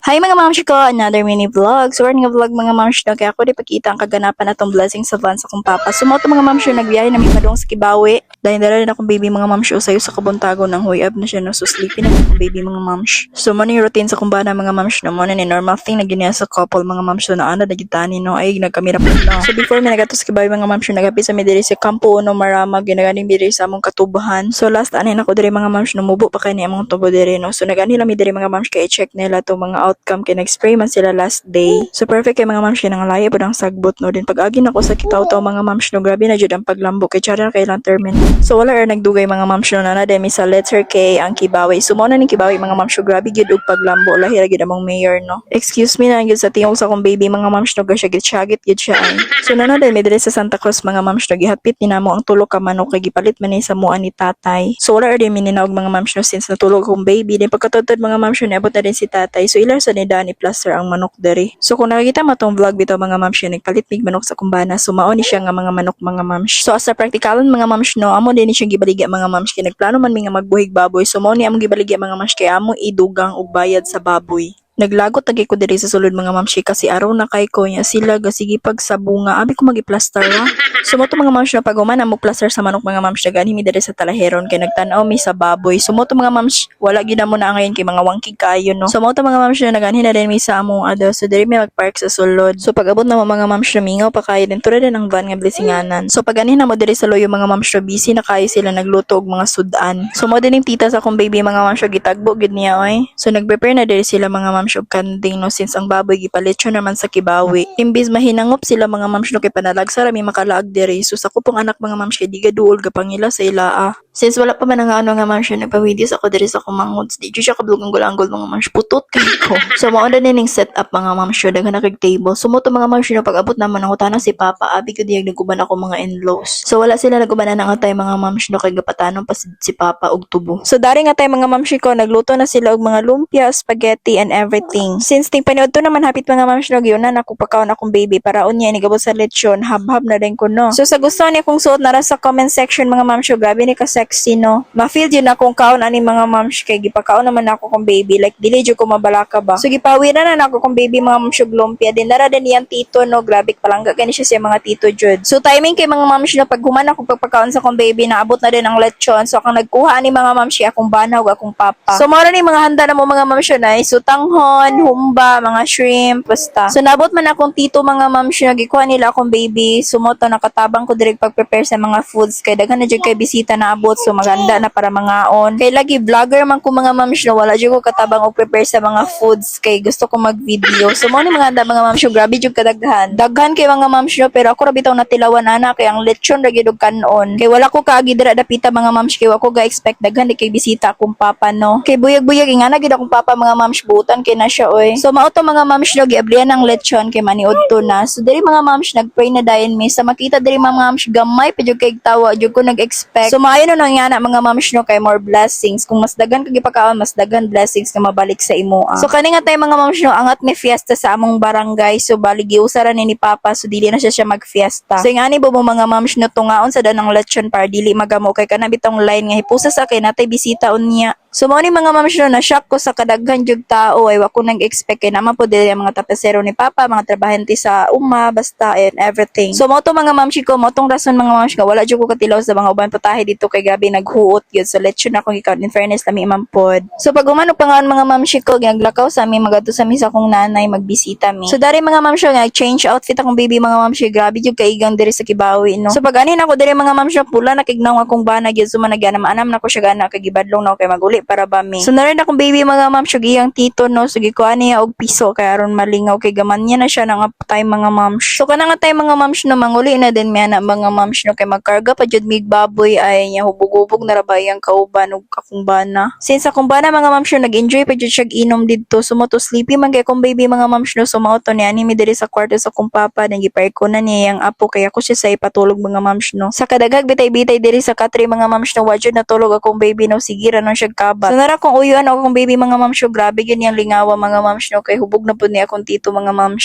Hi mga mamshi ko, another mini vlog. So, nga vlog mga mamshi no, kaya ako di pakita ang kaganapan na tong blessing sa van sa kong papa. So, mga mamshi nagbiyahe namin madung sa Kibawi. Dahil dala rin akong baby mga mamshi usayo sa kabuntago ng huyab na siya no. So, sleepy na akong baby mga mamshi. So, mo yung routine sa kumbana mga mamshi no. Mo na ni normal thing na giniya sa couple mga mamshi so, na ano nagitani no. Ay, nagkamira po no. So, before mi nagato sa Kibawi mga mamshi nagapi sa mi diri sa Kampo no Marama ginagaling diri sa among katubahan. So, last anin ako diri mga mamshi no mubo pa kay ni among tubo diri no. So, nagani lang mi diri mga mamshi kay check nila to mga outcome kay nag-spray man sila last day. So perfect kay mga mamshi nang layo pud ang sagbot no din pag-agi nako sa kitaw-taw mga mamshi no grabe na jud ang paglambo kay chara kay lang termin. So wala er nagdugay mga mamshi no na demi sa letter K ang Kibawi. So mo na ning Kibawi mga mamshi grabe gid og paglambo lahi ra gid among mayor no. Excuse me na gid sa tingog sa akong baby mga mamshi no gasya gid syagit gid siya ay. So na din medre sa Santa Cruz mga mamshi no gihapit ni namo ang tulo ka manok kay gipalit man ni sa muan ni tatay. So wala er din mininaog mga mamshi no since natulog akong baby din pagkatudtod mga mamshi no abot na din si tatay. So ilar sa nida ni plaster ang manok dere. So kung nakikita mo tong vlog bitaw mga mamshi nagpalit mig manok sa kumbana so mao ni siya nga mga manok mga mamshi. So as a practicalan mga mamshi no amo din ni siya gibaligya mga mamshi kay nagplano man mi nga magbuhig baboy so mao ni among gibaligya mga mamshi kay amo idugang og bayad sa baboy. Naglagot lagi ko diri sa sulod mga mamshi kasi araw na kay ko nya sila gasigi pag sa bunga abi ko magiplaster ha. So mo to mga mamshi na pag human mo plaster sa manok mga mamshi gani mi diri sa talaheron kay nagtan-aw mi sa baboy. So mo to mga mamshi wala gid na mo na ngayon kay mga wangkig kayo no. So mo to mga mamshi na nagani na din mi sa among ado so diri mi magpark sa sulod. So pag abot na mo mga mamshi mingaw pa kayo din tura din ang van nga blessinganan. So pag ganin na mo diri sa loyo mga mamshi busy na kayo sila nagluto og mga sudan. So mo din tita sa akong baby mga mamshi gitagbo gid niya oy. So nagprepare na diri sila mga mamshi og kanding no since ang baboy gipalitsyo naman sa Kibawi. Imbis mahinangop sila mga mamshi no kay panalagsa ra mi makalaag diri. So sa kupong anak mga mamshi di gaduol gapangila sa ilaa. Since wala pa man nga ano nga mamshi nagpa-videos ako diri sa kumangods di siya kablugang gulanggol mga mamshi putot kay ko. So mao na ning setup mga mamshi daghan na kag table. So mo to mga mamshi no pag abot naman ang utana si Papa abi ko diyag naguban ako mga in-laws. So wala sila naguban na nga tay mga mamshi no kay gapatanon pa si Papa og tubo. So dari nga tay mga mamshi ko nagluto na sila og mga lumpia, spaghetti and everything. Since ting paniod to naman hapit mga mamshi no gyunan ako pakaon akong baby para unya ni gabot sa lechon habhab na din ko no. So sa gusto ni kung suot na ra sa comment section mga mamshi grabe ni ka sexy no. Ma-feel yun akong kaon ani mga mamshi kay gipakaon naman ako kong baby like dili jud ko mabalaka ba. So gipawiran na ako kong baby mga mamshi lumpia din nara din iyang tito no grabe palangga kani siya mga tito jud. So timing kay mga mamshi no pag human ako pagpakaon sa kong baby naabot na din ang lechon so akong nagkuha ni mga mamshi akong banaw akong papa. So mao ni mga handa na mo mga mamshi na sutanghon, humba, mga shrimp basta. So nabot man akong tito mga mamshi gikuha nila akong baby sumoto nakatabang ko direct pag-prepare sa mga foods kay daghan na jud kay bisita na abot so maganda na para mangaon. Kay lagi vlogger man ko mga mamshi wala jud ko katabang og prepare sa mga foods kay gusto ko mag-video. So mo ni mga handa mga mamshi grabe jud kadaghan. Daghan kay mga mamshi pero ako ra bitaw natilawan ana kay ang lechon ra gyud og kanon. Kay wala ko kaagi dira dapita mga mamshi kay wala ko ga-expect daghan di kay bisita akong papa no. Kay buyag-buyag ingana gid akong papa mga mamshi buutan kay na siya oy. So mao to mga mamshi giablian ang lechon kay maniud to na. So diri mga mamshi nagpray na dayon mi sa makita diri mga mamshi gamay pa jud kay tawa jud ko nag-expect. So maayo no nang yana mga mamshi kay more blessings. Kung mas daghan kag ipakaon mas daghan blessings nga mabalik sa imo. So kani nga tay mga mamshi angat ni fiesta sa among barangay. So bali giusaran ni Papa so dili na siya mag-fiesta. So ingani bo mga mamshi tungaon sa danang lechon para dili magamo kay kana bitong line nga hipusa sa kay natay bisita unya. So mao ni mga mamshi na shock ko sa kadaghan jud tao ay wa ko nag-expect kay naman po dili mga tapesero ni Papa, mga trabahante sa uma basta and everything. So mao to mga mamshi ko, mao tong rason mga mamshi ko wala jud ko katilaw sa mga uban putahe dito kay gabi naghuot gyud so lechon ako ikaw in fairness lami man pod. So pag umano pangaon mga mamshi ko ginaglakaw sa mi magadto sa mi sa akong nanay magbisita mi. So dari mga mamshi nga change outfit akong baby mga mamshi grabe jud kaigang diri sa Kibawi no. So pag anin ako diri mga mamshi pula nakignaw akong bana gyud so managyan anam na ko siya gana kay gibadlong na kay maguli para ba mi. So narin akong baby mga ma'am siya giyang tito no so gikuha niya og piso kay aron malingaw kay gaman niya na siya nang time mga ma'am. So kana nga time mga ma'am no manguli na din miya na mga ma'am no kay magkarga pa jud mig baboy ay nya hubog-hubog na ra bayang kauban ug akong bana. Since akong bana mga ma'am nag-enjoy pa jud siya inom didto sumo to sleepy man kay akong baby mga ma'am no so mao to ni ani mi diri sa kwarto sa akong papa nagipay ko na niya yang apo kay ako siya sa ipatulog mga ma'am no. Sa kadaghag bitay-bitay diri sa katri mga ma'am no wa jud natulog akong baby no sige ra no siya kabat. So nara kung uyuan akong baby mga ma'am grabe gyud yang lingawa mga ma'am no kay hubog na pud ni akong tito mga ma'am.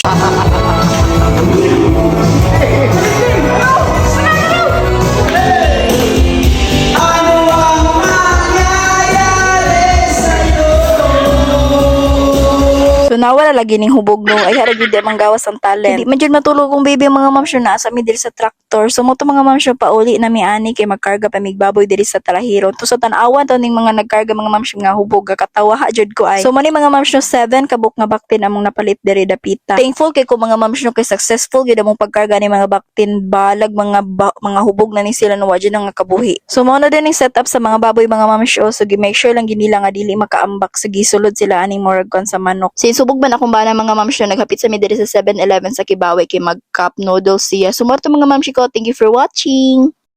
Nawala lagi ning hubog no. Ay harag gyud man gawas ang talent. Hindi man jud matulog kong baby mga ma'am sure na sa mi diri sa traktor. So mo to mga ma'am sure pauli na mi ani kay magkarga pa mig baboy diri sa talahiro. To sa tan-awan to ning mga nagkarga mga ma'am sure nga hubog katawa ha jud ko ay. So mo ni mga ma'am sure 7 kabuk nga baktin among napalit diri dapita. Thankful kay ko mga ma'am sure kay successful gyud among pagkarga ni mga baktin balag mga hubog na ni sila no wa jud nga kabuhi. So mo na din ning setup sa mga baboy mga ma'am sure. So make sure lang ginila nga dili makaambak sa gisulod sila aning murag kon sa manok. Since subog man akong bana mga ma'am sure naghapit sa mi diri sa 7-Eleven sa Kibawe kay mag cup noodles siya. So mo to mga ma'am ko, thank you for watching.